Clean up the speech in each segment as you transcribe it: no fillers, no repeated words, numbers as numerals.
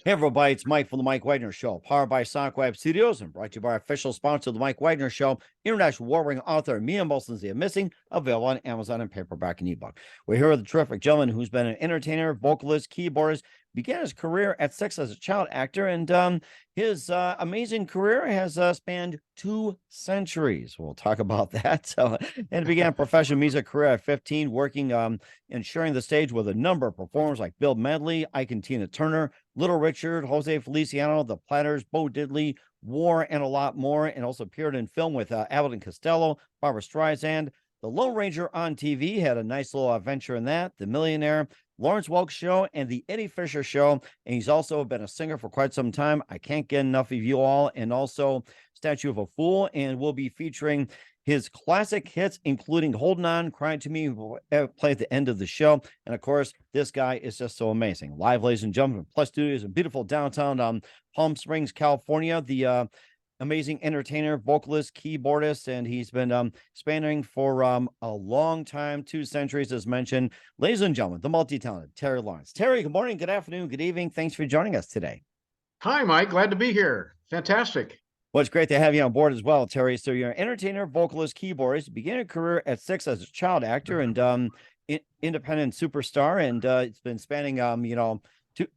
Hey everybody, it's Mike from the Mike Wagner Show, powered by Sonic Web Studios and brought to you by our official sponsor of the Mike Wagner Show, international award-winning author Mia Molson's The Missing, available on Amazon and paperback and ebook. We're here with a terrific gentleman who's been an entertainer, vocalist, keyboardist, began his career at 6 as a child actor, and his amazing career has spanned 2 centuries. We'll talk about that. And began a professional music career at 15, working and sharing the stage with a number of performers like Bill Medley, Ike and Tina Turner, Little Richard, Jose Feliciano, the Platters, Bo Diddley, War, and a lot more, and also appeared in film with Abbott and Costello, Barbra Streisand. The Lone Ranger on TV had a nice little adventure in that. The Millionaire, Lawrence Welk Show, and the Eddie Fisher Show. And he's also been a singer for quite some time. I can't get enough of you all. And also Statue of a Fool. And we'll be featuring his classic hits, including Holdin On, Crying to Me, will play at the end of the show. And of course, this guy is just so amazing. Live, ladies and gentlemen, Plus Studios in beautiful downtown Palm Springs, California. The amazing entertainer, vocalist, keyboardist, and he's been spanning for a long time, 2 centuries, as mentioned. Ladies and gentlemen, the multi-talented Terry Lawrence. Terry, good morning, good afternoon, good evening. Thanks for joining us today. Hi, Mike. Glad to be here. Fantastic. Well, it's great to have you on board as well, Terry. So you're an entertainer, vocalist, keyboardist, began a career at 6 as a child actor and independent superstar, and it's been spanning,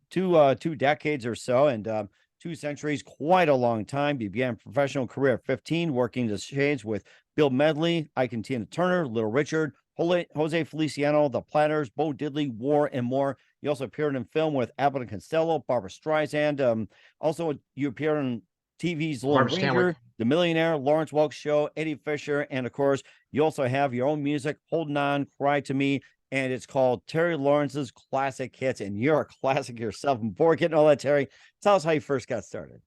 two decades or so, and 2 centuries, quite a long time. He began a professional career at 15, working the shades with Bill Medley, Ike and Tina Turner, Little Richard, Jose Feliciano, the Platters, Bo Diddley, War, and more. You also appeared in film with Abbott and Costello, Barbra Streisand. Also, you appeared on TV's Lone Ranger, The Millionaire, Lawrence Welk Show, Eddie Fisher, and of course, you also have your own music, Holdin On, Cry to Me, and it's called Terry Lawrence's Classic Hits, and you're a classic yourself. And before getting all that, Terry, tell us how you first got started.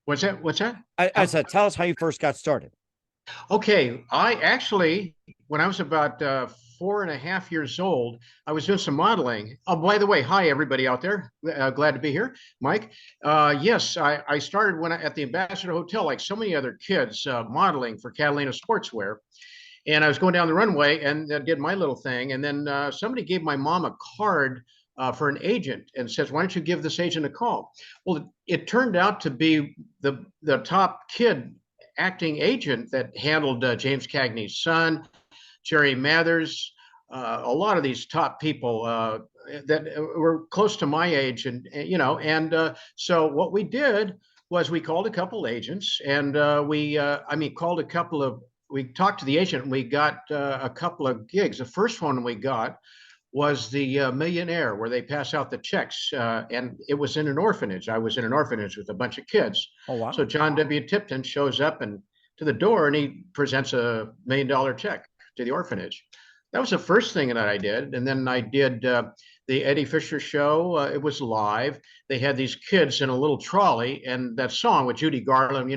What's that? I said, tell us how you first got started. Okay. I actually, when I was about 4.5 years old, I was doing some modeling. Oh, by the way, hi, everybody out there. Glad to be here, Mike. Yes, I started at the Ambassador Hotel, like so many other kids, modeling for Catalina Sportswear. And I was going down the runway and did my little thing. And then somebody gave my mom a card for an agent and says, why don't you give this agent a call? Well, it turned out to be the top kid acting agent that handled James Cagney's son, Jerry Mathers, a lot of these top people that were close to my age. So what we did was we called a couple agents and we talked to the agent and we got a couple of gigs. The first one we got was the Millionaire, where they pass out the checks. And it was in an orphanage. I was in an orphanage with a bunch of kids. Oh, wow. So John W. Tipton shows up and to the door and he presents a $1 million check to the orphanage. That was the first thing that I did. And then I did the Eddie Fisher Show. It was live. They had these kids in a little trolley, and that song with Judy Garland,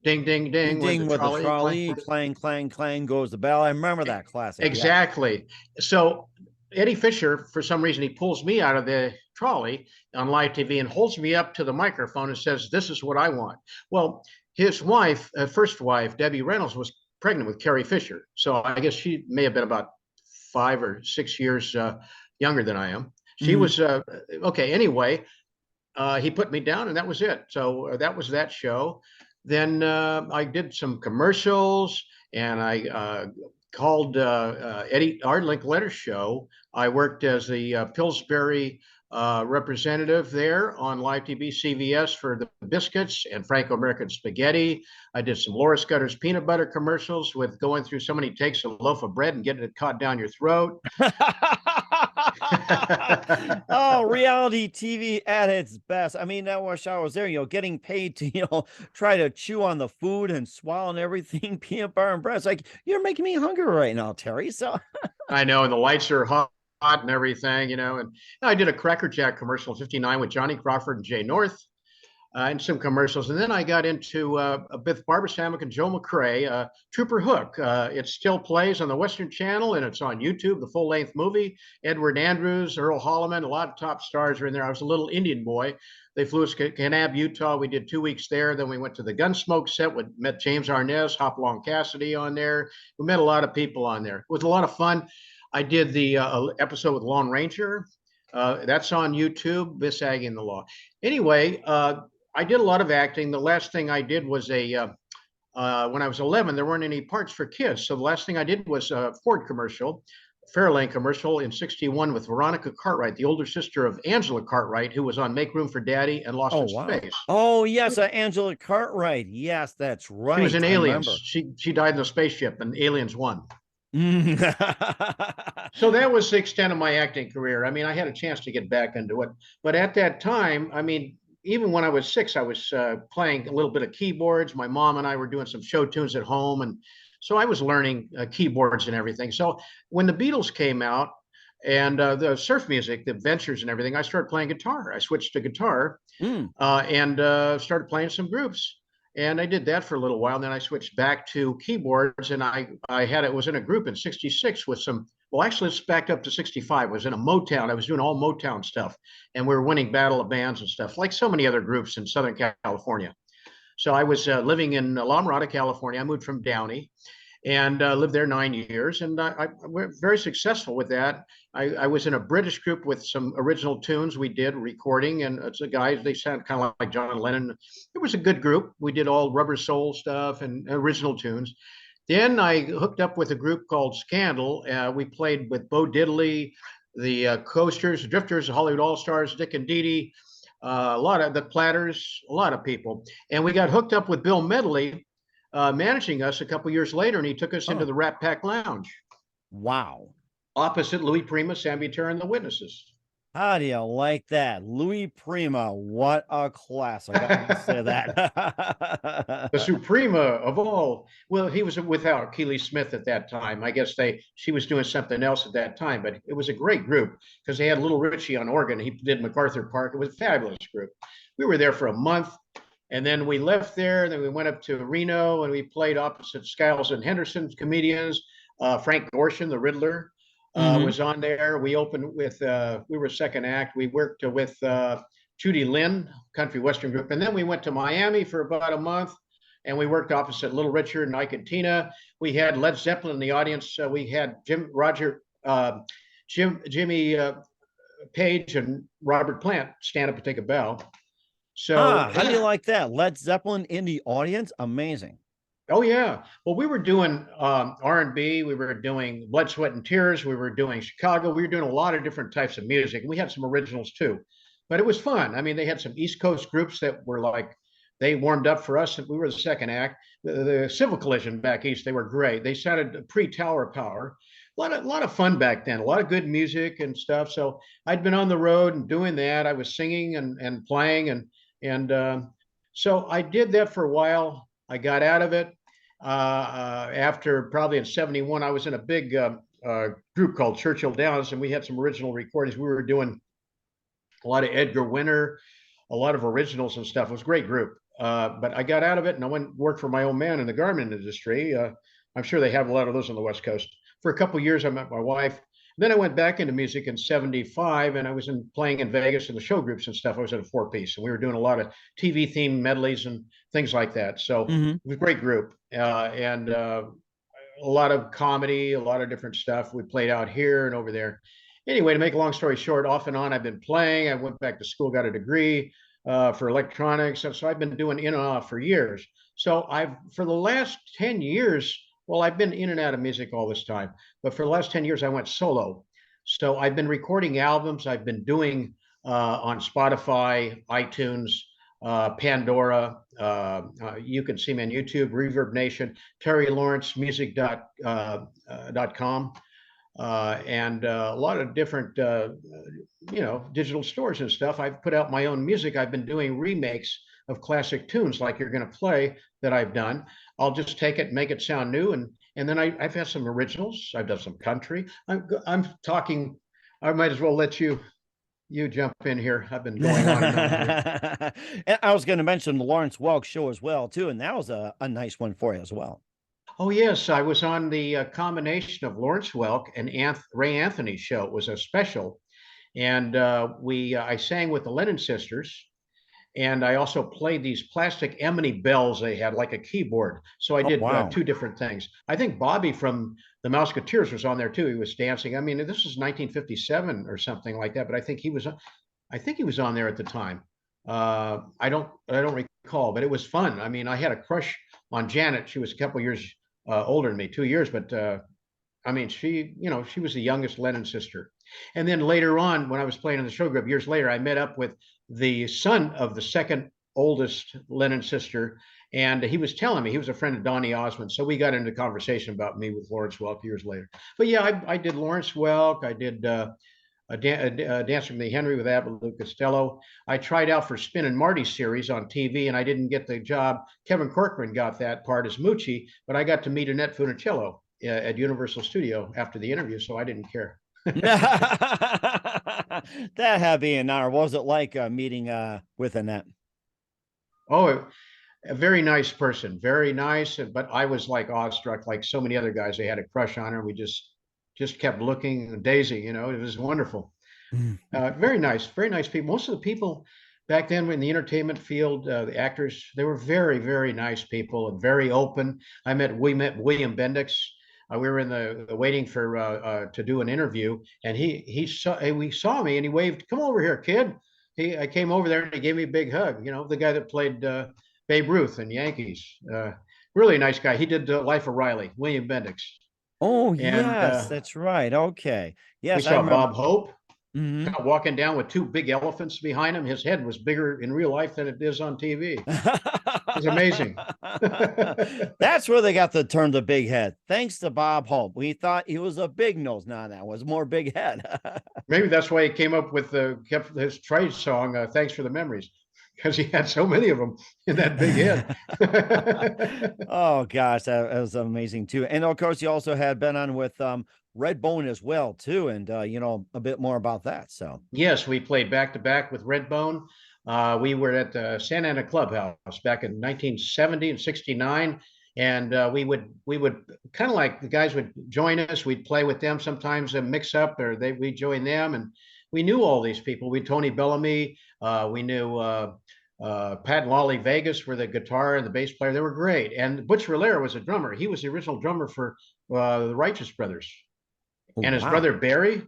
ding, ding, ding, ding with the trolley, clang, clang, clang goes the bell. I remember that classic. Exactly. Yeah. So Eddie Fisher, for some reason, he pulls me out of the trolley on live TV and holds me up to the microphone and says, this is what I want. Well, his wife, first wife, Debbie Reynolds, was pregnant with Carrie Fisher. So I guess she may have been about 5 or 6 years younger than I am. She was, okay, anyway, he put me down and that was it. So that was that show. Then I did some commercials and I called Eddie our Linklater Show. I worked as the Pillsbury representative there on live TV, CVS for the biscuits and Franco-American spaghetti. I did some Laura Scudder's peanut butter commercials with going through so many takes of a loaf of bread and getting it caught down your throat. Oh, reality TV at its best. I mean, that was I was there, getting paid to, try to chew on the food and swallow and everything, peanut butter and bread. It's like, you're making me hungry right now, Terry. So I know, and the lights are hot and everything, and I did a Cracker Jack commercial in '59 with Johnny Crawford and Jay North. And some commercials. And then I got into with Barbara Stanwyck and Joe McCrae, Trooper Hook. It still plays on the Western Channel and it's on YouTube, the full-length movie. Edward Andrews, Earl Holliman, a lot of top stars are in there. I was a little Indian boy. They flew us to Kanab, Utah. We did 2 weeks there. Then we went to the Gunsmoke set. We met James Arness, Hopalong Cassidy on there. We met a lot of people on there. It was a lot of fun. I did the episode with Lone Ranger. That's on YouTube, Miss Aggie and the Law. Anyway, I did a lot of acting. The last thing I did was when I was 11, there weren't any parts for kids. So the last thing I did was a Ford commercial, Fairlane commercial in 61 with Veronica Cartwright, the older sister of Angela Cartwright, who was on Make Room for Daddy and Lost Oh, in wow. Space. Oh, yes, Angela Cartwright. Yes, that's right. She was in I Aliens. remember. She died in the spaceship in Aliens 1. So that was the extent of my acting career. I mean, I had a chance to get back into it. But at that time, I mean, even when I was 6, I was playing a little bit of keyboards. My mom and I were doing some show tunes at home. And so I was learning keyboards and everything. So when the Beatles came out and the surf music, the Ventures and everything, I started playing guitar. I switched to guitar and started playing some groups. And I did that for a little while. And then I switched back to keyboards, and I was in a group in 66 with some, well, actually it's backed up to 65. I was in a Motown. I was doing all Motown stuff, and we were winning Battle of Bands and stuff, like so many other groups in Southern California. So I was living in La Mirada, California. I moved from Downey and lived there 9 years, and I was very successful with that. I was in a British group with some original tunes we did recording, and it's a guys, they sound kind of like John Lennon. It was a good group. We did all Rubber Soul stuff and original tunes. Then I hooked up with a group called Scandal. We played with Bo Diddley, the Coasters, the Drifters, the Hollywood All Stars, Dick and Dee Dee, a lot of the Platters, a lot of people. And we got hooked up with Bill Medley, managing us a couple years later, and he took us into the Rat Pack Lounge. Wow. Opposite Louis Prima, Sam Buter, and the Witnesses. How do you like that? Louis Prima, what a class. I gotta say that. The Suprema of all. Well, he was without Keely Smith at that time. I guess she was doing something else at that time, but it was a great group because they had Little Richie on organ. He did MacArthur Park. It was a fabulous group. We were there for a month. And then we left there. Then we went up to Reno and we played opposite Skiles and Henderson's comedians. Frank Gorshin, the Riddler, was on there. We opened with, we were second act. We worked with Judy Lynn, country western group. And then we went to Miami for about a month and we worked opposite Little Richard and Ike Tina. We had Led Zeppelin in the audience. We had Jimmy Page and Robert Plant stand up and take a bow. So how do you like that? Led Zeppelin in the audience? Amazing. Oh yeah. Well, we were doing R&B. We were doing Blood, Sweat, and Tears. We were doing Chicago. We were doing a lot of different types of music. We had some originals too, but it was fun. I mean, they had some East Coast groups that were like, they warmed up for us. And we were the second act. The Civil Collision back east, they were great. They sounded pre-Tower of Power. A lot of fun back then. A lot of good music and stuff. So I'd been on the road and doing that. I was singing and playing and so I did that for a while. I got out of it. After probably in 71, I was in a big group called Churchill Downs, and we had some original recordings. We were doing a lot of Edgar Winter, a lot of originals and stuff. It was a great group. But I got out of it and I went and worked for my old man in the garment industry. I'm sure they have a lot of those on the West Coast. For a couple of years, I met my wife. Then I went back into music in 75 and I was playing in Vegas in the show groups and stuff. I was at a 4-piece and we were doing a lot of TV themed medleys and things like that. So it was a great group and a lot of comedy, a lot of different stuff. We played out here and over there. Anyway, to make a long story short, off and on, I've been playing. I went back to school, got a degree for electronics. So I've been doing in and off for years. So for the last 10 years, well, I've been in and out of music all this time, but for the last 10 years, I went solo. So I've been recording albums. I've been doing on Spotify, iTunes, Pandora. You can see me on YouTube, Reverb Nation, TerryLawrenceMusic.com, and a lot of different, digital stores and stuff. I've put out my own music. I've been doing remakes of classic tunes like you're going to play that I've done. I'll just take it and make it sound new. And then I've had some originals. I've done some country. I'm talking. I might as well let you jump in here. I've been going on and on here. And I was going to mention the Lawrence Welk Show as well, too. And that was a nice one for you as well. Oh, yes. I was on the combination of Lawrence Welk and Ray Anthony's show. It was a special. And I sang with the Lennon sisters. And I also played these plastic Emily bells they had, like a keyboard. So I Oh, did wow. two different things. I think Bobby from the Musketeers was on there too. He was dancing. I mean, this was 1957 or something like that, but I think he was on there at the time. I don't recall, but it was fun. I mean, I had a crush on Janet. She was a couple years older than me, 2 years, but I mean, she was the youngest Lennon sister. And then later on, when I was playing in the show group years later, I met up with the son of the second oldest Lennon sister, and he was telling me he was a friend of Donny Osmond. So we got into conversation about me with Lawrence Welk years later. But yeah, I did Lawrence Welk. I did Dancing with the Henry with Abbott Costello. I tried out for Spin and Marty series on TV, and I didn't get the job. Kevin Corcoran got that part as Moochie, but I got to meet Annette Funicello at Universal Studio after the interview, so I didn't care. That had to be an honor. What was it like meeting with Annette? Oh, a very nice person, very nice. But I was like awestruck, like so many other guys. They had a crush on her. We just kept looking. Daisy, it was wonderful. Very nice people. Most of the people back then in the entertainment field, the actors, they were very, very nice people and very open. We met William Bendix. We were in the waiting for to do an interview, and he saw me and he waved, "Come over here, kid." I came over there and he gave me a big hug. The guy that played Babe Ruth in Yankees. Really nice guy. He did Life of Riley, William Bendix. Oh, And yes, that's right. Okay. Yes, we saw Bob Hope walking down with two big elephants behind him. His head was bigger in real life than it is on TV. It was amazing. That's where they got the term the big head. Thanks to Bob Hope. We thought he was a big nose. No, that was more big head. Maybe that's why he came up with kept his trade song, Thanks for the Memories, because he had so many of them in that big head. Oh gosh, that was amazing too. And of course, you also had been on with Redbone as well too, and a bit more about that. So yes, we played back to back with Redbone. We were at the Santa Ana Clubhouse back in 1970 and 69. And we would kind of like the guys would join us. We'd play with them sometimes, a mix up, or we join them. And we knew all these people. Tony Bellamy. We knew Pat and Lolly Vegas were the guitar and the bass player. They were great. And Butch Valera was a drummer. He was the original drummer for the Righteous Brothers. And his brother Barry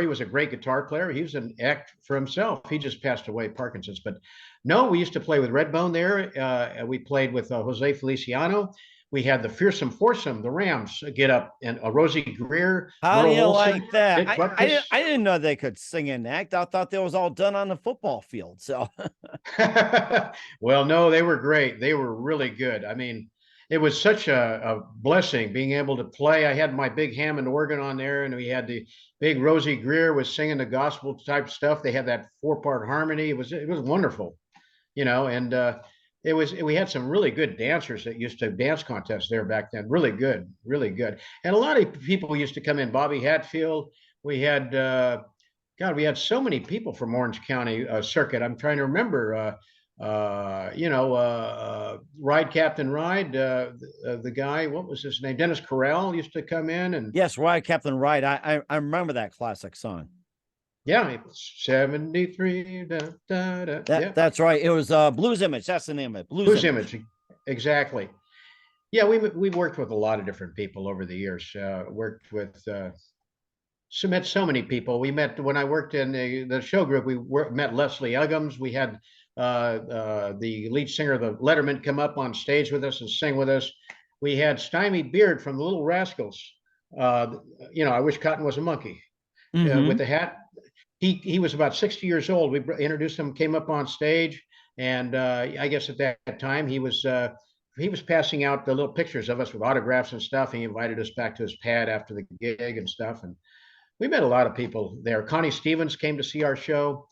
was a great guitar player. He was an act for himself. He just passed away, Parkinson's. But no, we used to play with Redbone there. We played with Jose Feliciano. We had the Fearsome Foursome, the Rams, get up, and Rosie Greer. How do you like that? I didn't know they could sing and act. I thought that was all done on the football field. So, well, no, they were great. They were really good. I mean, it was such a blessing being able to play. I had my big Hammond organ on there, and we had the big Rosie Greer was singing the gospel type stuff. They had that 4-part harmony. It was wonderful, and we had some really good dancers that used to dance contests there back then. Really good. And a lot of people used to come in. Bobby Hatfield. We had we had so many people from Orange County circuit. I'm trying to remember. Ride Captain Ride, the guy, what was his name? Dennis Corral used to come in. And yes, Ride Captain Ride. I remember that classic song. Yeah, it was 73. That's right. It was Blues Image. That's the name of it. Blues Image. Exactly. Yeah, we worked with a lot of different people over the years. Worked with met so many people. We met when I worked in the show group. We met Leslie Uggams. We had the lead singer of the Letterman come up on stage with us and sing with us. We had Stymie Beard from the Little Rascals. I Wish Cotton Was a Monkey with the hat. He was about 60 years old. We introduced him, came up on stage, and I guess at that time he was passing out the little pictures of us with autographs and stuff. He invited us back to his pad after the gig and stuff, and we met a lot of people there. Connie Stevens came to see our show.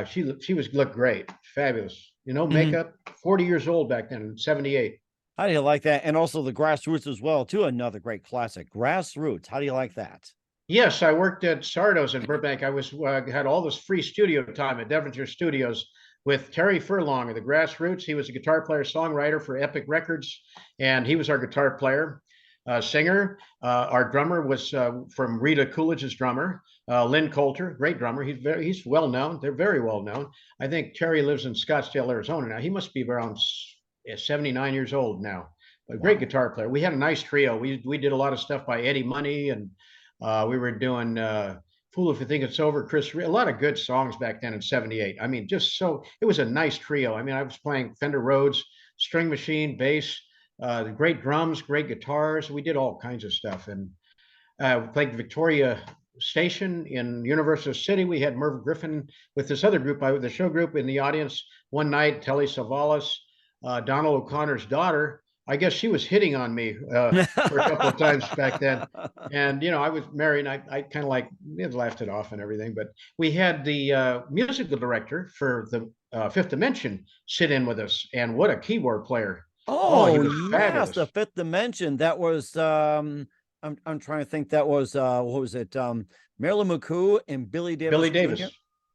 She looked great, fabulous. Makeup. 40 years old back then, 78. How do you like that? And also the Grassroots as well, too. Another great classic, Grassroots. How do you like that? Yes, I worked at Sardo's in Burbank. I had all this free studio time at Devonshire Studios with Terry Furlong of the Grassroots. He was a guitar player, songwriter for Epic Records, and he was our guitar player. singer. Our drummer was from Rita Coolidge's drummer, Lynn Coulter, great drummer. He's well known. They're very well known. I think Terry lives in Scottsdale, Arizona now. He must be around 79 years old now. A great guitar player. We had a nice trio. We did a lot of stuff by Eddie Money, and we were doing Fool If You Think It's Over, a lot of good songs back then in 78. I mean, it was a nice trio. I mean, I was playing Fender Rhodes, string machine, bass, great drums, great guitars. We did all kinds of stuff. And we played Victoria Station in Universal City. We had Merv Griffin with this other group, the show group, in the audience one night. Telly Savalas, Donald O'Connor's daughter. I guess she was hitting on me for a couple of times back then. And, I was married, and I kind of laughed it off and everything. But we had the musical director for the Fifth Dimension sit in with us. And what a keyboard player. Oh, yes, the Fifth Dimension. That was, I'm trying to think, that was, what was it? Marilyn McCoo and Billy Davis. Billy Davis.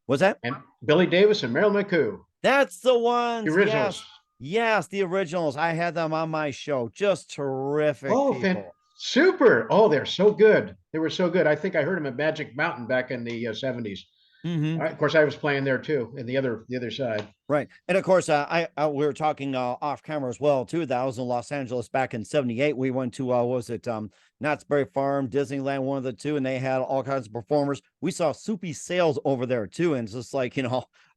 Was that? And Billy Davis and Marilyn McCoo. That's the ones. The originals. Yes, the originals. I had them on my show. Just terrific. Oh, people. Super. Oh, they're so good. They were so good. I think I heard them at Magic Mountain back in the 70s. Of course, I was playing there too, in the other side. Right. And of course, we were talking off camera as well too. That was in Los Angeles back in 78. We went to Knott's Berry Farm, Disneyland, one of the two, and they had all kinds of performers. We saw Soupy Sales over there too, and it's just like,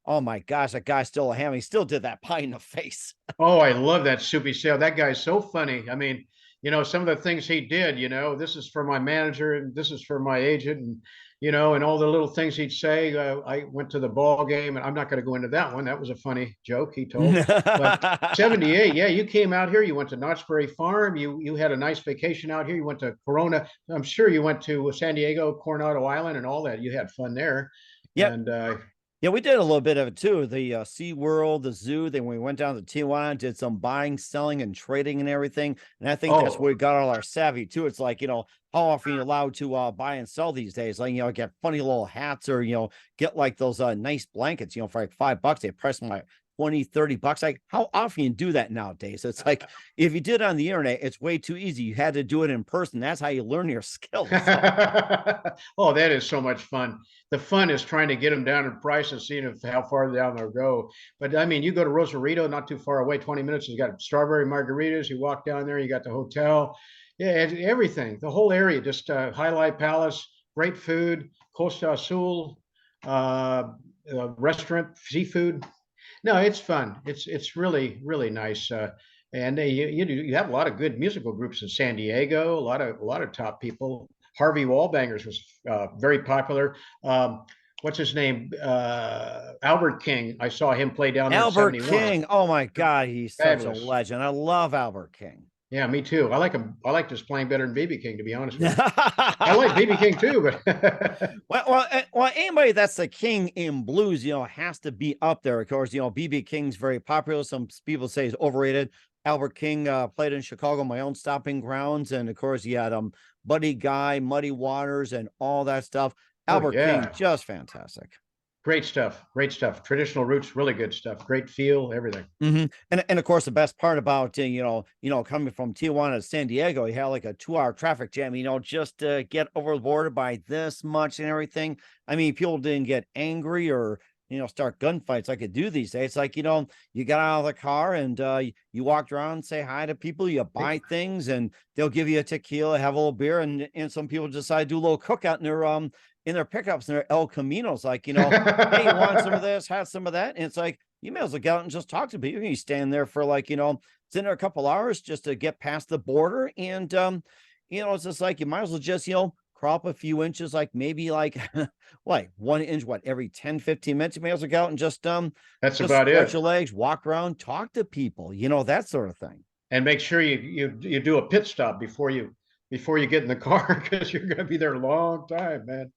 oh my gosh, that guy's still a ham. He still did that pie in the face. Oh, I love that Soupy Sale. That guy's so funny. I mean, some of the things he did, this is for my manager and this is for my agent, and and all the little things he'd say. I went to the ball game, and I'm not going to go into that one. That was a funny joke he told. But 78, yeah, you came out here. You went to Knott's Berry Farm. You had a nice vacation out here. You went to Corona. I'm sure you went to San Diego, Coronado Island, and all that. You had fun there. Yeah. And yeah, we did a little bit of it too. The Sea World, the zoo. Then we went down to Tijuana, did some buying, selling, and trading and everything. And I think that's where we got all our savvy too. It's like, how often you're allowed to buy and sell these days? Like, get funny little hats, or, get like those nice blankets, for like $5. They price my 20, $30. Like, how often you do that nowadays? It's like, if you did it on the internet, it's way too easy. You had to do it in person. That's how you learn your skills. Oh, that is so much fun. The fun is trying to get them down in price and seeing how far down they'll go. But I mean, you go to Rosarito, not too far away, 20 minutes. You got strawberry margaritas. You walk down there, you got the hotel. Yeah, everything. The whole area, just Highlight Palace, great food, Costa Azul, restaurant, seafood. No, it's fun. It's really, really nice. And you have a lot of good musical groups in San Diego. A lot of top people. Harvey Wallbangers was very popular. What's his name? Albert King. I saw him play down there. Albert King. Oh my God, he's fabulous. Such a legend. I love Albert King. Yeah, me too. I like him. I like this playing better than BB King, to be honest with you. I like BB King too, but well, anybody that's the king in blues, has to be up there. Of course, BB King's very popular. Some people say he's overrated. Albert King played in Chicago, my own stomping grounds, and of course, he had Buddy Guy, Muddy Waters, and all that stuff. Albert King, just fantastic. Great stuff. Traditional roots, really good stuff. Great feel, everything. And of course, the best part about coming from Tijuana to San Diego, you had like a 2-hour traffic jam. Just to get over the border by this much and everything. I mean, people didn't get angry or start gunfights like it do these days. It's like, you got out of the car and you walked around, say hi to people, you buy things, and they'll give you a tequila, have a little beer, and some people decide to do a little cookout in their pickups and their El Caminos, like, hey, you want some of this, have some of that. And it's like, you may as well get out and just talk to people. You stand there for like, sitting there a couple hours just to get past the border. And, it's just like, you might as well just, crawl up a few inches, like maybe like, 1 inch, every 10, 15 minutes, you may as well go out and just, that's just about it. Stretch your legs, walk around, talk to people, that sort of thing. And make sure you do a pit stop before you get in the car, because you're going to be there a long time, man.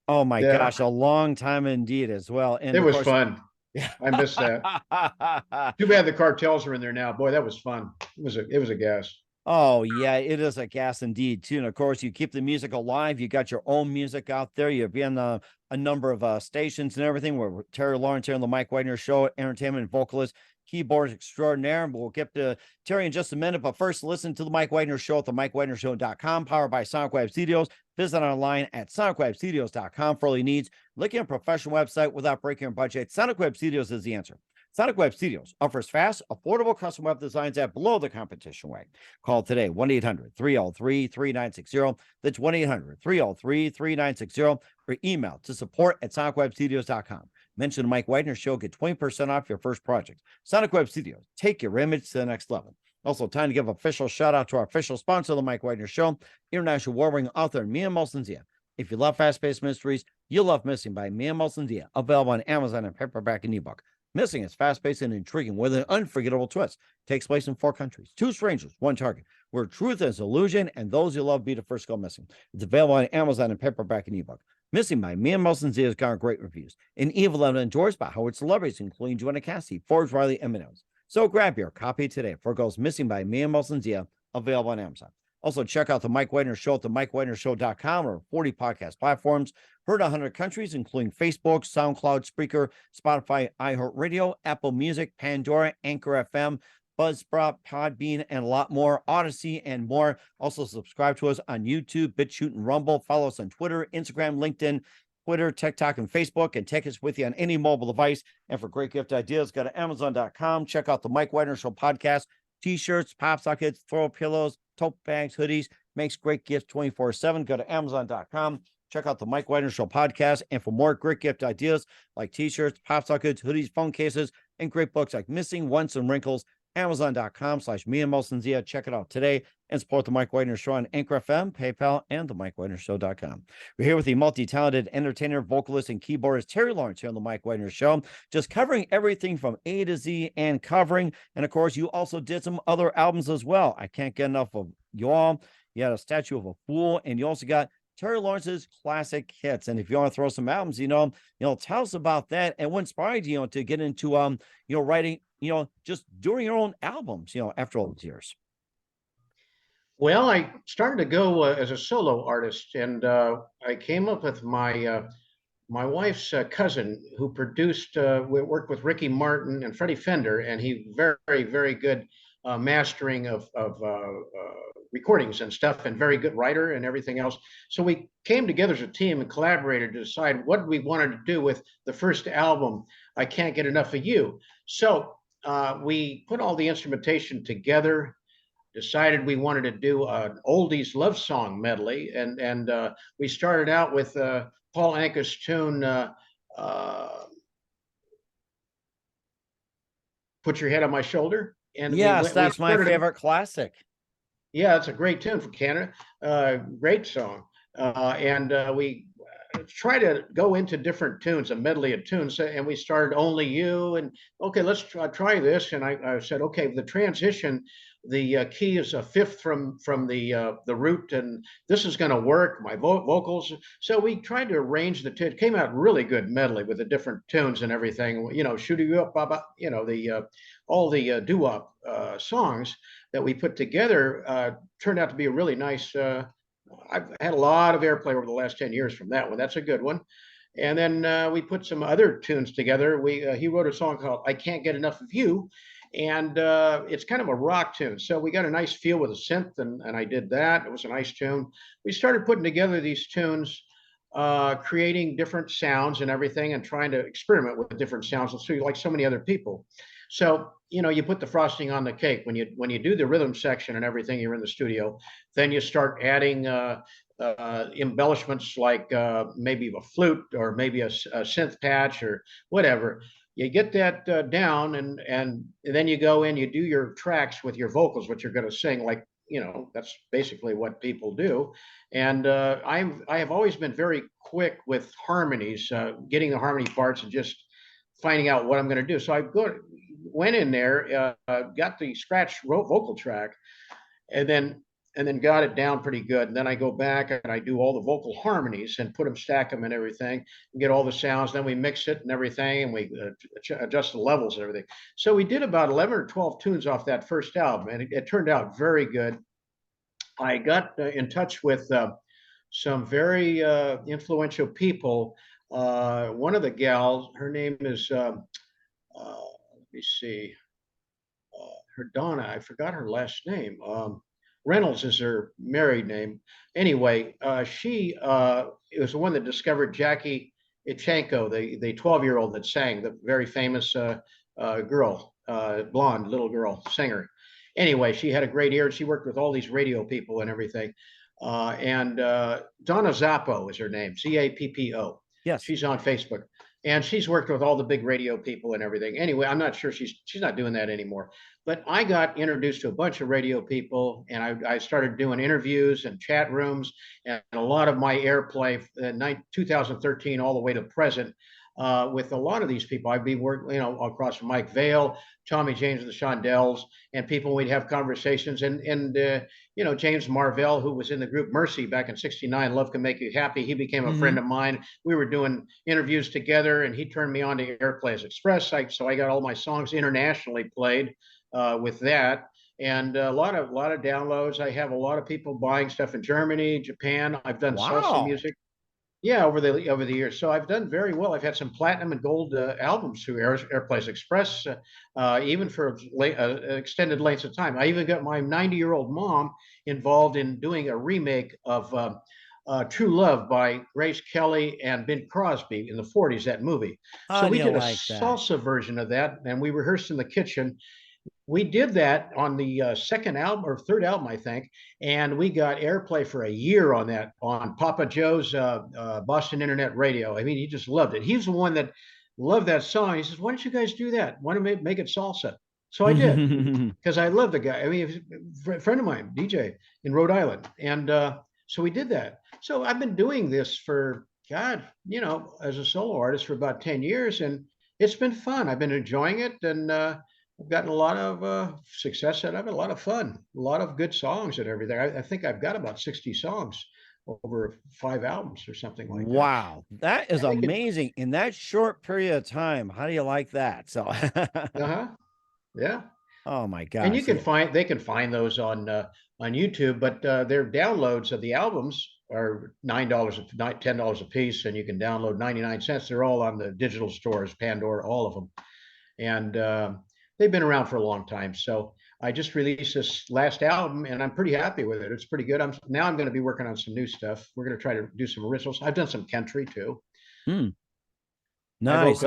Oh my gosh, a long time indeed as well. And it was fun. Yeah, I missed that. Too bad the cartels are in there now. Boy, that was fun. It was a gas. Oh yeah, it is a gas indeed too. And of course, you keep the music alive. You got your own music out there. You've been a number of stations and everything. Where Terry Lawrence here on the Mike Wagner Show, entertainment and vocalist, keyboardist extraordinaire. And we'll get to Terry in just a minute. But first, listen to the Mike Wagner Show at the MikeWagnerShow.com, powered by Sonic Web Studios. Visit online at SonicWebStudios.com for all your needs. Looking at a professional website without breaking your budget, Sonic Web Studios is the answer. Sonic Web Studios offers fast, affordable custom web designs at below the competition rate. Call today, 1-800-303-3960. That's 1-800-303-3960. Or email to support@sonicwebstudios.com. Mention the Mike Wagner Show, get 20% off your first project. Sonic Web Studios, take your image to the next level. Also, time to give an official shout out to our official sponsor of the Mike Wagner Show, international award-winning author Mia Molson-Zia. If you love fast-paced mysteries, you'll love Missing by Mia Molson-Zia, available on Amazon and paperback and ebook. Missing is fast-paced and intriguing with an unforgettable twist. Takes place in 4 countries, 2 strangers, 1 target, where truth is illusion and those you love be the first go missing. It's available on Amazon and paperback and ebook. Missing by Mia Molson-Zia has garnered great reviews. An evil and endorsed by Howard celebrities, including Joanna Cassidy, Forbes, Riley, and Minos. So grab your copy today for Goes Missing by Mia Molson-Zia, available on Amazon. Also, check out the Mike Wagner Show at the MikeWagnerShow.com or 40 podcast platforms. Heard in 100 countries, including Facebook, SoundCloud, Spreaker, Spotify, iHeartRadio, Apple Music, Pandora, Anchor FM, Buzzsprout, Podbean, and a lot more, Odyssey, and more. Also, subscribe to us on YouTube, BitChute, and Rumble. Follow us on Twitter, Instagram, LinkedIn, Twitter, TikTok, and Facebook, and take us with you on any mobile device. And for great gift ideas, go to Amazon.com. Check out the Mike Wagner Show podcast. T-shirts, pop sockets, throw pillows, tote bags, hoodies. Makes great gifts 24/7. Go to Amazon.com. Check out the Mike Wagner Show podcast. And for more great gift ideas like T-shirts, pop sockets, hoodies, phone cases, and great books like Missing, Once, and Wrinkles, Amazon.com/Mia Molson-Zia. Check it out today and support the Mike Wagner Show on Anchor FM, PayPal, and the MikeWagnerShow.com. We're here with the multi-talented entertainer, vocalist, and keyboardist Terry Lawrence here on the Mike Wagner Show, just covering everything from A to Z and covering. And of course, you also did some other albums as well. I Can't Get Enough of You All. You had A Statue of a Fool, and you also got Terry Lawrence's classic hits. And if you want to throw some albums, tell us about that and what inspired you, to get into, writing, just doing your own albums, after all these years. Well, I started to go as a solo artist, and I came up with my wife's cousin who produced, worked with Ricky Martin and Freddie Fender, and he very, very good mastering of recordings and stuff, and very good writer and everything else. So we came together as a team and collaborated to decide what we wanted to do with the first album, I Can't Get Enough of You. So we put all the instrumentation together, decided we wanted to do an oldies love song medley, and we started out with Paul Anka's tune, Put Your Head on My Shoulder. And yes, that's my favorite classic. Yeah, it's a great tune from Canada. Great song. And we try to go into different tunes, a medley of tunes. And we started Only You, and okay, let's try this. And I said, okay, the transition, the key is a fifth from the root, and this is going to work. My vocals. So we tried to arrange the tune. It came out really good medley with the different tunes and everything. Shooting You Up, Baba. All the doo-wop songs that we put together turned out to be a really nice. I've had a lot of airplay over the last 10 years from that one. That's a good one. And then we put some other tunes together. He wrote a song called I Can't Get Enough of You. And it's kind of a rock tune. So we got a nice feel with a synth, and I did that. It was a nice tune. We started putting together these tunes, creating different sounds and everything, and trying to experiment with different sounds, like so many other people. So, you put the frosting on the cake. When you do the rhythm section and everything, you're in the studio, then you start adding embellishments like maybe a flute or maybe a synth patch or whatever. You get that down, and then you go in, you do your tracks with your vocals, what you're going to sing, like, that's basically what people do. And I have always been very quick with harmonies, getting the harmony parts and just finding out what I'm going to do. So I went in there, got the scratch vocal track, and then got it down pretty good. And then I go back and I do all the vocal harmonies and stack them and everything, and get all the sounds. Then we mix it and everything, and we adjust the levels and everything. So we did about 11 or 12 tunes off that first album, and it turned out very good. I got in touch with some very influential people. One of the gals, her name is, let me see. her Donna. I forgot her last name. Reynolds is her married name. Anyway, she was the one that discovered Jackie Ichenko, the 12-year-old that sang, the very famous girl, blonde little girl singer. Anyway, she had a great ear. She worked with all these radio people and everything. And Donna Zappo is her name, Zappo. Yes. She's on Facebook, and she's worked with all the big radio people and everything. Anyway, I'm not sure she's not doing that anymore. But I got introduced to a bunch of radio people, and I started doing interviews and chat rooms, and a lot of my airplay, 2013 all the way to present, with a lot of these people. I'd be working, across from Mike Vale, Tommy James of the Shondells, and people. We'd have conversations, and James Marvell, who was in the group Mercy back in '69, Love Can Make You Happy. He became a friend of mine. We were doing interviews together, and he turned me on to Airplays Express. So I got all my songs internationally played with that, and a lot of downloads. I have a lot of people buying stuff in Germany, Japan. I've done salsa music. Yeah, over the years. So I've done very well. I've had some platinum and gold albums through Airplays Express, even for extended lengths of time. I even got my 90-year-old mom involved in doing a remake of True Love by Grace Kelly and Bing Crosby in the '40s, that movie. So we did a salsa version of that, and we rehearsed in the kitchen. We did that on the second album or third album, I think, and we got airplay for a year on that on Papa Joe's Boston Internet Radio. I mean, he just loved it. He's the one that loved that song. He says, "Why don't you guys do that? Why don't we make it salsa?" So I did, because I love the guy. I mean, he was a friend of mine, DJ in Rhode Island, and so we did that. So I've been doing this for, God, as a solo artist for about 10 years, and it's been fun. I've been enjoying it, and I've gotten a lot of success out of it, a lot of fun, a lot of good songs and everything. I think I've got about 60 songs over 5 albums or something like that. Wow, that is amazing in that short period of time. How do you like that? So, yeah. Oh my God! And they can find those on YouTube, but their downloads of the albums are $9, $10 a piece, and you can download 99 cents. They're all on the digital stores, Pandora, all of them, and they've been around for a long time. So I just released this last album, and I'm pretty happy with it. It's pretty good. Now I'm going to be working on some new stuff. We're going to try to do some originals. I've done some country too. Nice.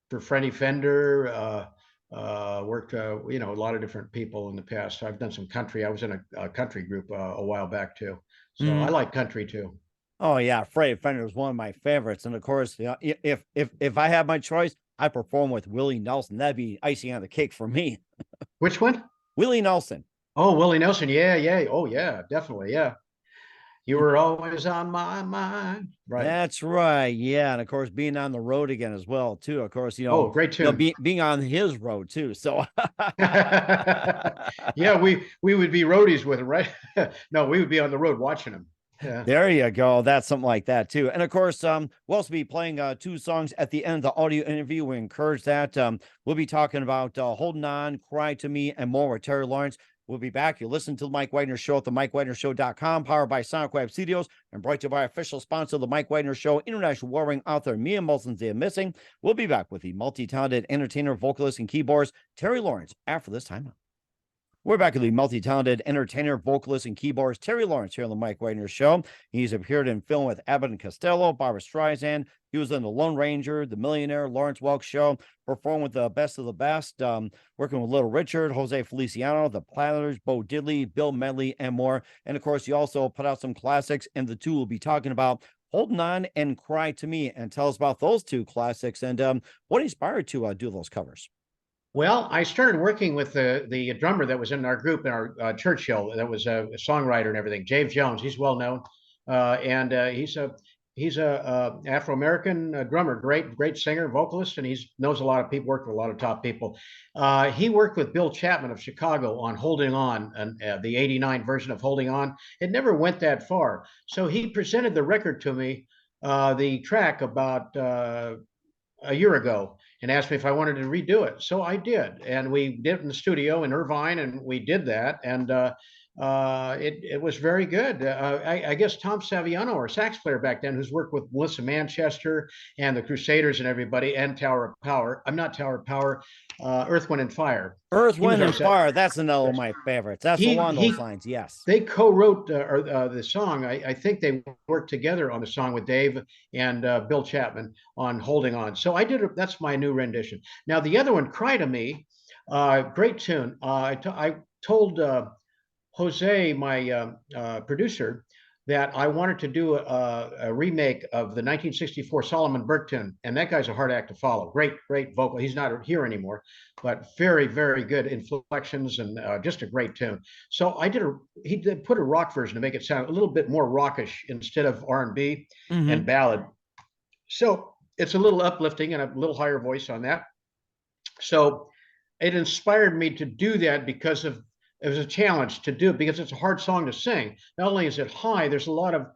For Freddie Fender, worked a lot of different people in the past. So I've done some country. I was in a country group a while back too. So I like country too. Oh yeah, Freddie Fender is one of my favorites. And of course, if I had my choice, I perform with Willie Nelson. That'd be icing on the cake for me. Which one? Willie Nelson. Oh, Willie Nelson. Yeah. Oh, yeah, definitely. Yeah. You were always on my mind. Right. That's right. Yeah. And of course, being on the road again as well, too. Of course, oh, great tune. Being on his road, too. So, yeah, we would be roadies with him, right? No, we would be on the road watching him. Yeah. There you go. That's something like that too. And of course, we'll also be playing 2 songs at the end of the audio interview. We encourage that. We'll be talking about Holding On, Cry to Me, and more with Terry Lawrence. We'll be back. You listen to the Mike Wagner Show at the MikeWagnerShow.com, powered by Stanwyck Studios, and brought to you by official sponsor of the Mike Wagner Show, international warring author Mia Molson's They Are Missing. We'll be back with the multi-talented entertainer, vocalist, and keyboardist Terry Lawrence after this time. We're back with the multi-talented entertainer, vocalist, and keyboardist Terry Lawrence here on the Mike Wagner Show. He's appeared in film with Abbott Costello, Barbra Streisand. He was in The Lone Ranger, The Millionaire, Lawrence Welk Show, performed with the best of the best, working with Little Richard, Jose Feliciano, the Platters, Bo Diddley, Bill Medley, and more. And of course, he also put out some classics, and the two will be talking about Holding On and Cry to Me, and tell us about those 2 classics and what inspired to do those covers. Well, I started working with the drummer that was in our group in our church show. That was a songwriter and everything. James Jones. He's well known, and he's a Afro-American drummer, great singer, vocalist, and he knows a lot of people. Worked with a lot of top people. He worked with Bill Chapman of Chicago on Holding On, and the '89 version of Holding On. It never went that far, so he presented the record to me, the track about a year ago, and asked me if I wanted to redo it. So I did, and we did it in the studio in Irvine, and we did that. And it was very good. I guess Tom Saviano, our sax player back then, who's worked with Melissa Manchester and the Crusaders and everybody, and Tower of Power. I'm not Tower of Power, Earth, Wind, and Fire. Earth, He was Wind, our and Fire. That's another one of my favorites. That's along those lines. Yes. They co-wrote the song. I think they worked together on the song with Dave and Bill Chapman on Holding On. So that's my new rendition. Now the other one, Cry to Me, great tune. I told Jose, my producer, that I wanted to do a remake of the 1964 Solomon Burke tune, and that guy's a hard act to follow. Great vocal. He's not here anymore, but very, very good inflections and just a great tune. So he did put a rock version to make it sound a little bit more rockish instead of R&B and ballad. So it's a little uplifting and a little higher voice on that. So it inspired me to do that because it was a challenge to do because it's a hard song to sing. Not only is it high, there's a lot of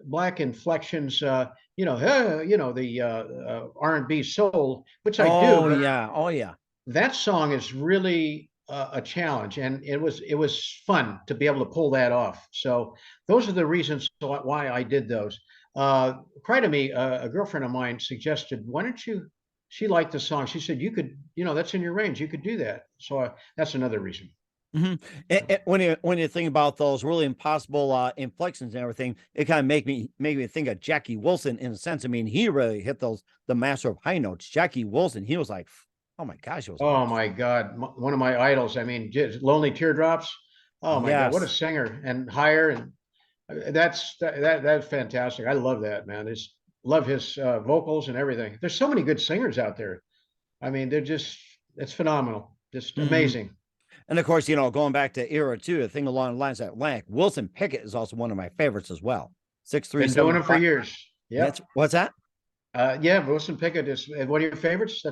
black inflections. The R&B soul, which I do. Oh yeah. That song is really a challenge, and it was fun to be able to pull that off. So those are the reasons why I did those. Cry to Me, a girlfriend of mine suggested, why don't you? She liked the song. She said, you could, that's in your range. You could do that. So that's another reason. When you think about those really impossible inflections and everything, it kind of make me think of Jackie Wilson in a sense. I mean, he really hit the master of high notes. Jackie Wilson, he was like, oh my gosh, my God, one of my idols. I mean, Lonely Teardrops. Oh my God, what a singer! And Higher, and that's fantastic. I love that, man. Love his vocals and everything. There's so many good singers out there. I mean, it's phenomenal, just amazing. And of course, going back to era two, a thing along the lines of Atlantic, Wilson Pickett is also one of my favorites as well. 6'3", been doing it for years. Yeah. What's that? Wilson Pickett is one of your favorites.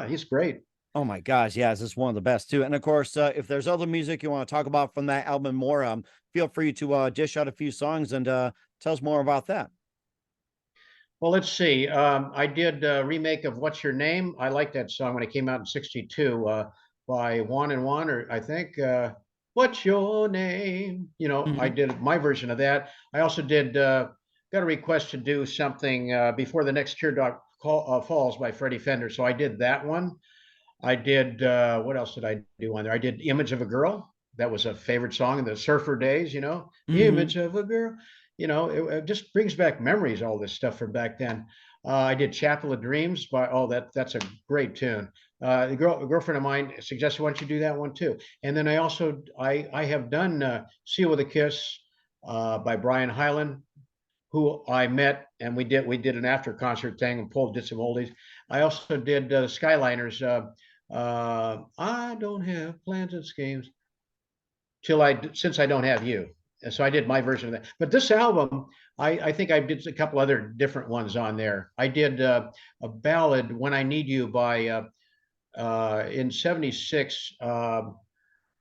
He's great. Oh my gosh, yes, it's one of the best too. And of course, if there's other music you want to talk about from that album more, feel free to dish out a few songs and tell us more about that. Well, let's see. I did a remake of What's Your Name? I liked that song when it came out in '62. By Juan and Juan, or I think, What's Your Name? I did my version of that. I also got a request to do something Before the Next Teardrop Falls by Freddie Fender. So I did that one. I did, what else did I do on there? I did Image of a Girl. That was a favorite song in the surfer days, Image of a Girl. It just brings back memories, all this stuff from back then. I did Chapel of Dreams that's a great tune. A girlfriend of mine suggested, why don't you do that one too? And then I have done Seal with a Kiss by Brian Hyland, who I met, and we did an after concert thing and did some oldies. I also did Skyliners, I don't have plans and schemes since I don't have you. And so I did my version of that. But this album, I think I did a couple other different ones on there. I did a ballad, When I Need You, by in '76.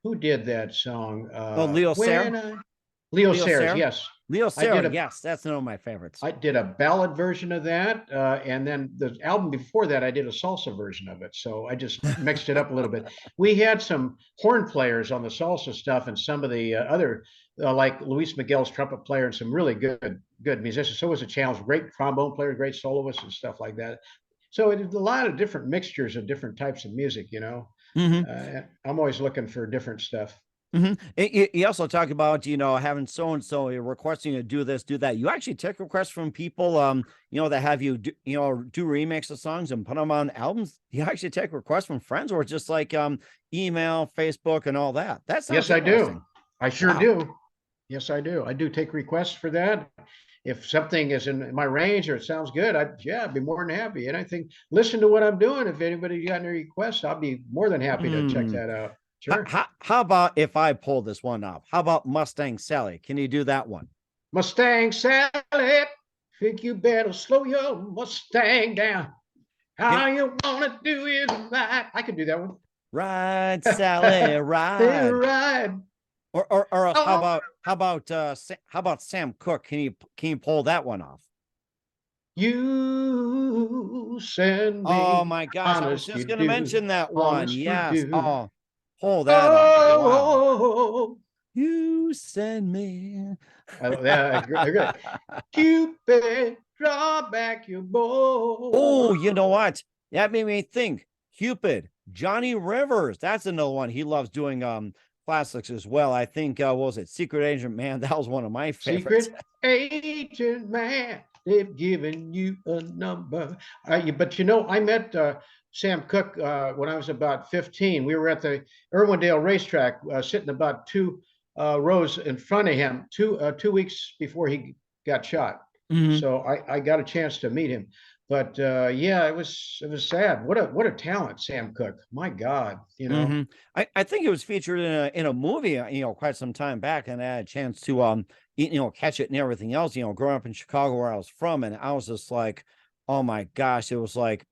Who did that song? Leo Sayer. Leo Sayer, yes. Leo Sayer, yes, that's one of my favorites. I did a ballad version of that, and then the album before that, I did a salsa version of it. So I just mixed it up a little bit. We had some horn players on the salsa stuff, and some of the other, like Luis Miguel's trumpet player, and some really good musicians. So it was a challenge. Great trombone players, great soloists, and stuff like that. So it was a lot of different mixtures of different types of music. I'm always looking for different stuff. You also talk about, having so-and-so requesting you to do this, do that. You actually take requests from people, that have you do remix of songs and put them on albums. You actually take requests from friends, or just like email, Facebook, and all that. Yes, I do. I sure do. Yes, I do. I do take requests for that. If something is in my range or it sounds good, I'd be more than happy. And I think, listen to what I'm doing. If anybody got any requests, I'll be more than happy to check that out. Sure. How about if I pull this one off? How about Mustang Sally? Can you do that one? Mustang Sally, think you better slow your Mustang down. How you wanna do it right? I can do that one. Ride, Sally, ride. Ride. Or how about Sam Cooke? Can you pull that one off? You send me. Oh my gosh! I was just going to mention that one. Yes. Oh, pull that off. Wow. You send me. Yeah, great. Cupid, draw back your bow. Oh, you know what? That made me think. Cupid, Johnny Rivers. That's another one. He loves doing classics as well. I think what was it? Secret Agent Man. That was one of my favorites. Secret Agent Man, they've given you a number. But you know, I met Sam Cooke when I was about 15. We were at the Irwindale racetrack, sitting about two rows in front of him, 2 weeks before he got shot. Mhm. So I got a chance to meet him. But yeah, it was sad. What a talent, Sam Cooke. My God, you know. Mhm. I think it was featured in a movie, quite some time back, and I had a chance to catch it and everything else. Growing up in Chicago where I was from, and I was just like, oh my gosh, it was like,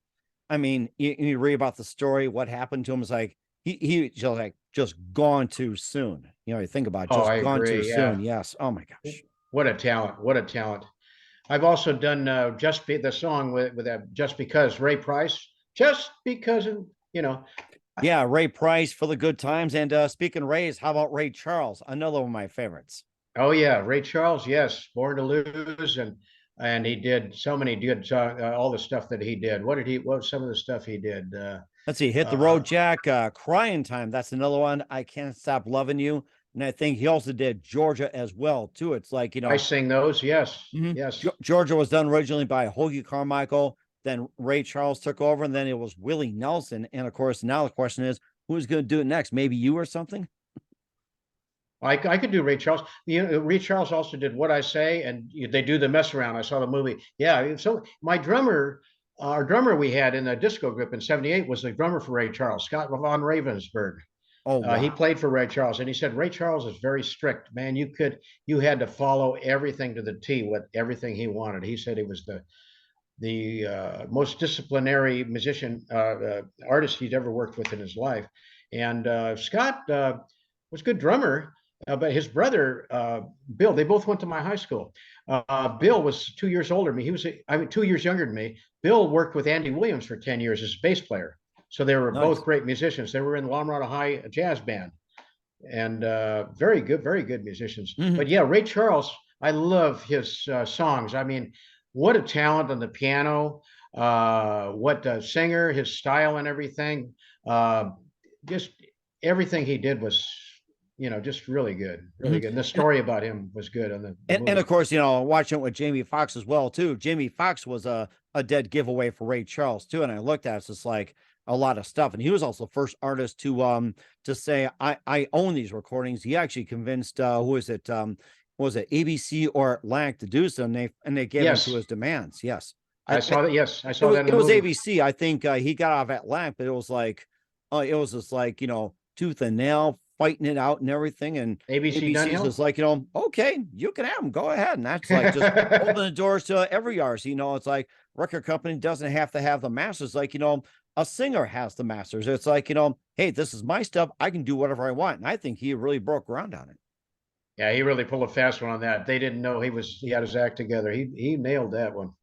I mean, you read about the story, what happened to him is like he just gone too soon. You think about Oh, just I gone agree. too Yeah. soon. Yes. Oh my gosh. What a talent. What a talent. I've also done the song with that Just Because, Ray Price. Just because, you know. Yeah, Ray Price for the good times. And speaking of Rays, how about Ray Charles? Another one of my favorites. Oh yeah, Ray Charles, yes, Born to Lose, and he did so many good all the stuff that he did. What was some of the stuff he did? Let's see, Hit the Road Jack, Crying Time. That's another one. I Can't Stop Loving You. And I think he also did Georgia as well, too. It's like, I sing those, yes, yes. Georgia was done originally by Hoagie Carmichael. Then Ray Charles took over, and then it was Willie Nelson. And of course, now the question is, who's going to do it next? Maybe you or something? I could do Ray Charles. Ray Charles also did What I Say, and they do the mess around. I saw the movie. Yeah, so my drummer, our drummer we had in the disco group in '78 was the drummer for Ray Charles, Scott von Ravensburg. Oh, wow. He played for Ray Charles, and he said Ray Charles is very strict, man. You had to follow everything to the T, with everything he wanted. He said he was the most disciplinary musician artist he'd ever worked with in his life. And Scott was a good drummer, but his brother Bill, they both went to my high school. Bill was 2 years older than me. He was 2 years younger than me. Bill worked with Andy Williams for 10 years as a bass player. So they were both great musicians. They were in La Mirada High jazz band, and very good musicians. But yeah, Ray Charles, I love his songs. I mean, what a talent on the piano, what a singer, his style and everything. Just everything he did was, just really good, really good. And the story about him was good on the and of course, watching it with Jamie Foxx as well too. Jamie Foxx was a dead giveaway for Ray Charles too. And I looked at it, it's just like a lot of stuff. And he was also the first artist to say, I own these recordings. He actually convinced was it ABC or Atlantic to do so, and they gave him to his demands. Yes. I saw that. Yes, I saw that. It was ABC. I think he got off Atlantic, but it was just like, tooth and nail, fighting it out and everything. And ABC was like, okay, you can have them. Go ahead. And that's like just open the doors to every artist. It's like record company doesn't have to have the masters. Like, a singer has the masters. It's like, hey, this is my stuff. I can do whatever I want. And I think he really broke ground on it. Yeah, he really pulled a fast one on that. They didn't know he had his act together. He nailed that one.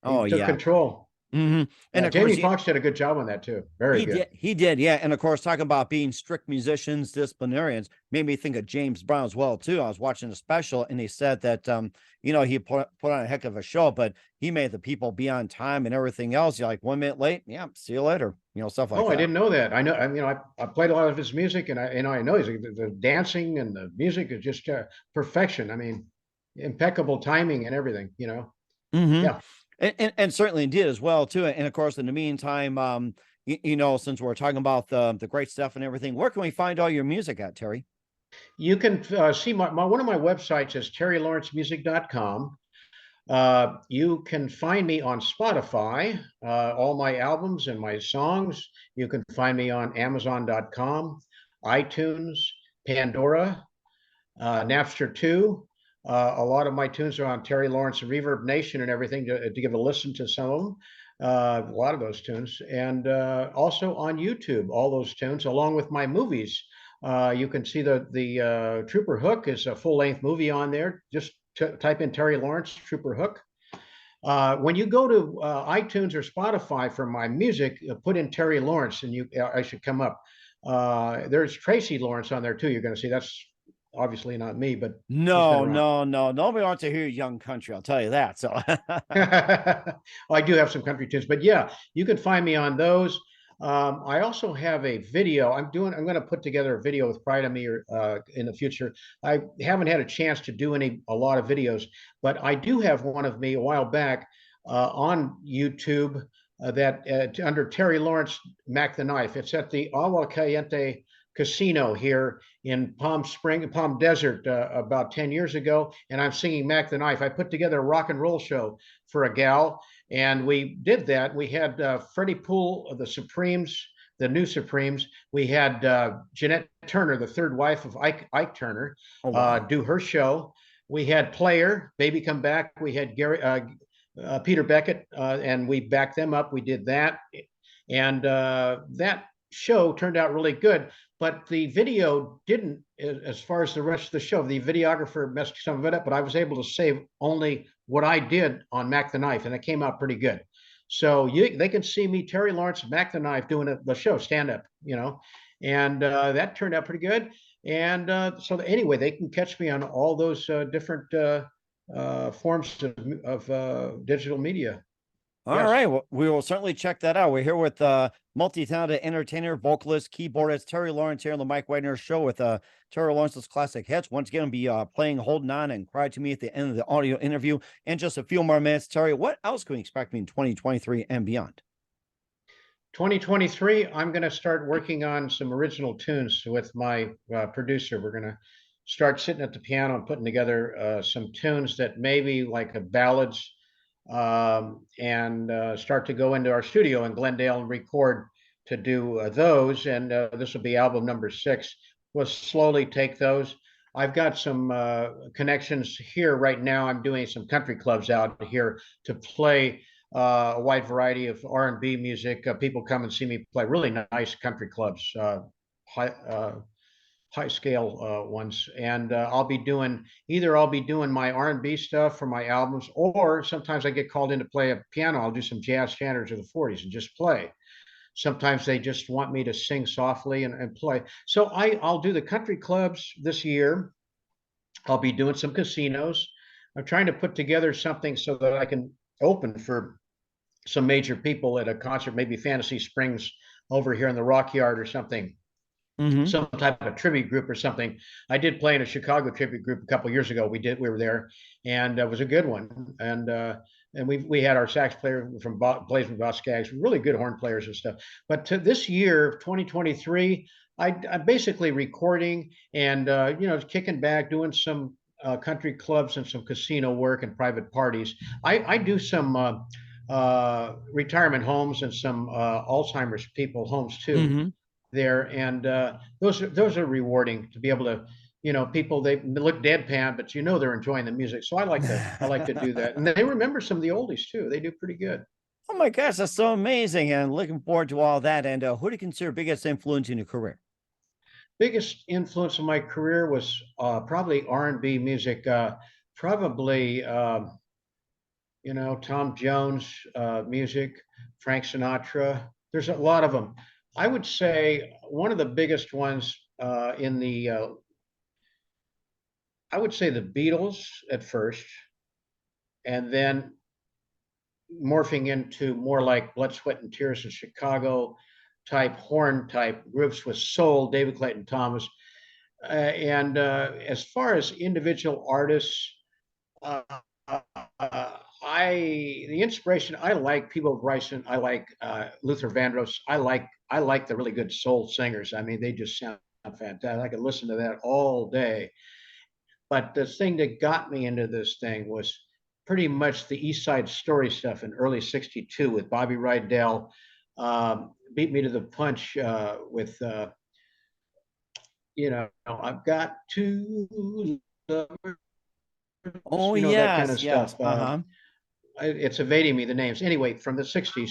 He took control. And of Jamie course, Foxx did a good job on that too. Very good. He did, yeah. And of course, talking about being strict musicians, disciplinarians, made me think of James Brown as well too. I was watching a special, and he said that he put on a heck of a show, but he made the people be on time and everything else. You're like 1 minute late, yeah, see you later. Stuff like that. I didn't know that. I know. I played a lot of his music, and I know the dancing and the music is just perfection. I mean, impeccable timing and everything. Yeah. And certainly did as well too. And of course, in the meantime, since we're talking about the great stuff and everything, where can we find all your music at, Terry? You can see my one of my websites is terrylawrencemusic.com. You can find me on Spotify, all my albums and my songs. You can find me on Amazon.com, iTunes, Pandora, Napster 2. A lot of my tunes are on Terry Lawrence and Reverb Nation and everything to give a listen to some of them. A lot of those tunes, and also on YouTube, all those tunes, along with my movies. You can see the Trooper Hook is a full-length movie on there. Just type in Terry Lawrence Trooper Hook. When you go to iTunes or Spotify for my music, put in Terry Lawrence, and I should come up. There's Tracy Lawrence on there too. You're going to see that's obviously not me, but he's been No, around. no. Nobody wants to hear young country. I'll tell you that. So Well, I do have some country tunes, but yeah, you can find me on those. I also have a video. I'm going to put together a video with Pride of Me in the future. I haven't had a chance to do a lot of videos, but I do have one of me a while back on YouTube that under Terry Lawrence Mac the Knife. It's at the Agua Caliente Casino here in Palm Desert about 10 years ago. And I'm singing Mac the Knife. I put together a rock and roll show for a gal. And we did that. We had Freddie Poole of the Supremes, the new Supremes. We had Jeanette Turner, the third wife of Ike Turner, oh, wow. do her show. We had Player, Baby Come Back. We had Peter Beckett, and we backed them up. We did that. And that show turned out really good. But the video didn't, as far as the rest of the show. The videographer messed some of it up, but I was able to save only what I did on Mac the Knife, and it came out pretty good. So they can see me, Terry Lawrence, Mac the Knife, doing the show, stand up, and that turned out pretty good. And so anyway, they can catch me on all those different forms of digital media. All right. Well, we will certainly check that out. We're here with multi-talented entertainer, vocalist, keyboardist Terry Lawrence here on the Mike Wagner Show with Terry Lawrence's classic hits. Once again, I'll be playing Holdin On and Cry to Me at the end of the audio interview in just a few more minutes. Terry, what else can we expect in 2023 and beyond? 2023, I'm going to start working on some original tunes with my producer. We're going to start sitting at the piano and putting together some tunes that maybe like a ballads, and start to go into our studio in Glendale and record to do those. And this will be album number 6. We'll slowly take those. I've got some connections here right now. I'm doing some country clubs out here to play a wide variety of R&B music. People come and see me play really nice country clubs, high scale ones, and I'll be doing my R&B stuff for my albums, or sometimes I get called in to play a piano. I'll do some jazz standards of the 40s and just play. Sometimes they just want me to sing softly and play. So I'll do the country clubs this year. I'll be doing some casinos. I'm trying to put together something so that I can open for some major people at a concert, maybe Fantasy Springs over here in the Rock Yard or something. Some type of tribute group or something. I did play in a Chicago tribute group a couple of years ago. We were there, and it was a good one. And we had our sax player from Blazing Boskags, really good horn players and stuff. But to this year, 2023, I'm basically recording and kicking back, doing some country clubs and some casino work and private parties. I do some retirement homes and some Alzheimer's people homes too. There, and those are rewarding to be able to, people, they look deadpan, but they're enjoying the music. So I like to do that, and they remember some of the oldies too. They do pretty good. Oh my gosh, that's so amazing, and looking forward to all that. And who do you consider biggest influence in your career? Biggest influence in my career was probably R&B music, probably Tom Jones music, Frank Sinatra. There's a lot of them. I would say one of the biggest ones I would say the Beatles at first, and then morphing into more like Blood, Sweat, and Tears in Chicago type horn type groups with soul, David Clayton Thomas. And as far as individual artists, the inspiration, I like Peebo Bryson, I like Luther Vandross, I like the really good soul singers. I mean, they just sound fantastic. I could listen to that all day. But the thing that got me into this thing was pretty much the East Side Story stuff in early '62 with Bobby Rydell, Beat Me to the Punch with, I've got two lovers. Oh, that kind of yes. stuff. It's evading me, the names. Anyway, from the '60s.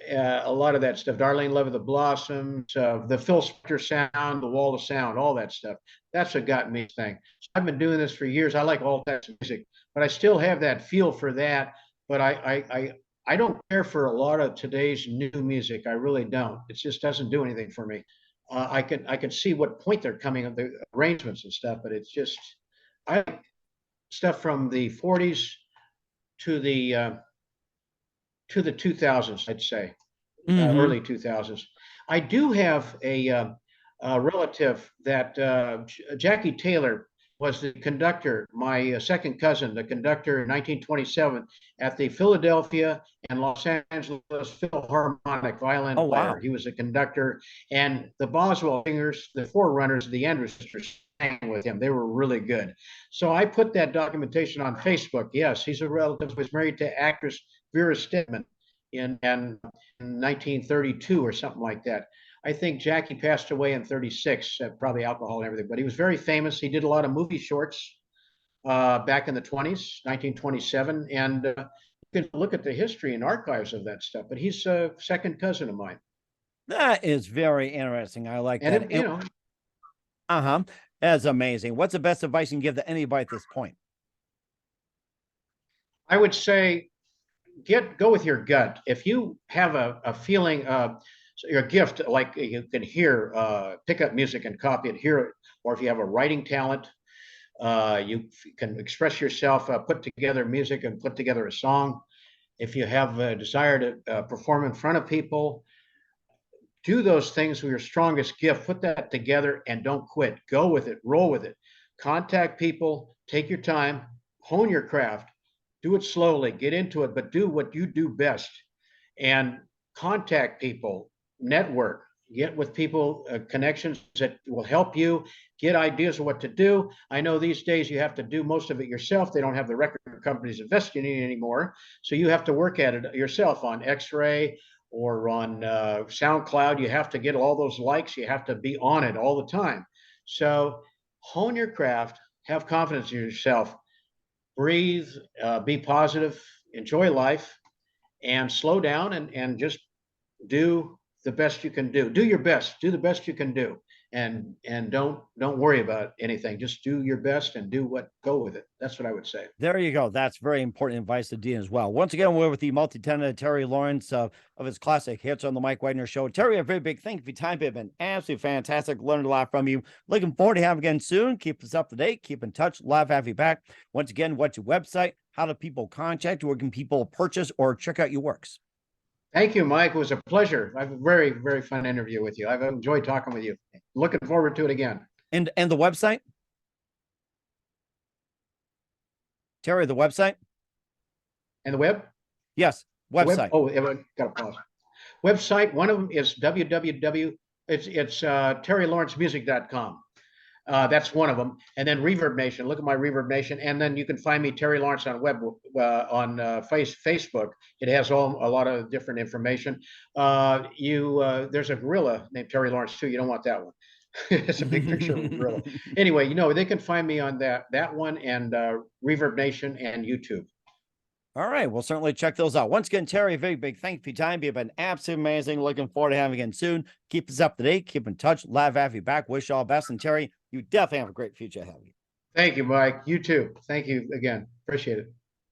A lot of that stuff, Darlene Love of the Blossoms, the Phil Spector sound, the Wall of Sound, all that stuff. That's what got me thing. So I've been doing this for years. I like all types of music, but I still have that feel for that. But I don't care for a lot of today's new music. I really don't. It just doesn't do anything for me. I can see what point they're coming of the arrangements and stuff, but it's just I like stuff from the 40s to the 2000s, I'd say, early 2000s. I do have a relative that Jackie Taylor was the conductor, my second cousin, the conductor in 1927 at the Philadelphia and Los Angeles Philharmonic violin Oh, player. wow. He was a conductor, and the Boswell singers, the forerunners of the Andrews sisters, sang with him. They were really good. So I put that documentation on Facebook. Yes, he's a relative. Was married to actress Vera Stedman in 1932 or something like that. I think Jackie passed away in 36, probably alcohol and everything, but he was very famous. He did a lot of movie shorts back in the 20s, 1927. And you can look at the history and archives of that stuff, but he's a second cousin of mine. That is very interesting. I like And, that. you know, That's amazing. What's the best advice you can give to anybody at this point? I would say go with your gut. If you have a feeling, your gift, like you can hear, pick up music and copy it, hear it, or if you have a writing talent, you can express yourself, put together music and put together a song. If you have a desire to perform in front of people, do those things with your strongest gift, put that together and don't quit. Go with it, roll with it. Contact people, take your time, hone your craft, do it slowly, get into it, but do what you do best. And contact people, network, get with people, connections that will help you get ideas of what to do. I know these days you have to do most of it yourself. They don't have the record companies investing in it anymore. So you have to work at it yourself on X-Ray or on SoundCloud. You have to get all those likes. You have to be on it all the time. So hone your craft, have confidence in yourself, breathe, be positive, enjoy life, and slow down and just do the best you can do. Do your best. Do the best you can do, and don't worry about anything. Just do your best and go with it. That's what I would say. There you go. That's very important advice to Dean as well. Once again, we're with the multi-talented Terry Lawrence of his classic hits on the Mike Wagner Show. Terry, a very big thank you for your time. It's been absolutely fantastic. Learned a lot from you. Looking forward to having you again soon. Keep us up to date. Keep in touch. Love to have you back. Once again, what's your website? How do people contact you? Where can people purchase or check out your works? Thank you, Mike. It was a pleasure. I have a very, very fun interview with you. I've enjoyed talking with you. Looking forward to it again. And the website? Terry, the website? And the web? Yes, website. Got to pause. Website, one of them is terrylawrencemusic.com. That's one of them. And then Reverb Nation. Look at my Reverb Nation. And then you can find me, Terry Lawrence, on Facebook. It has a lot of different information. There's a gorilla named Terry Lawrence too. You don't want that one. It's a big picture of a gorilla. Anyway, they can find me on that one and Reverb Nation and YouTube. All right. We'll certainly check those out. Once again, Terry, a very big thank you for your time. You've been absolutely amazing. Looking forward to having you again soon. Keep us up to date. Keep in touch. Love to have you back. Wish you all the best. And Terry, you definitely have a great future ahead of you. Thank you, Mike. You too. Thank you again. Appreciate it.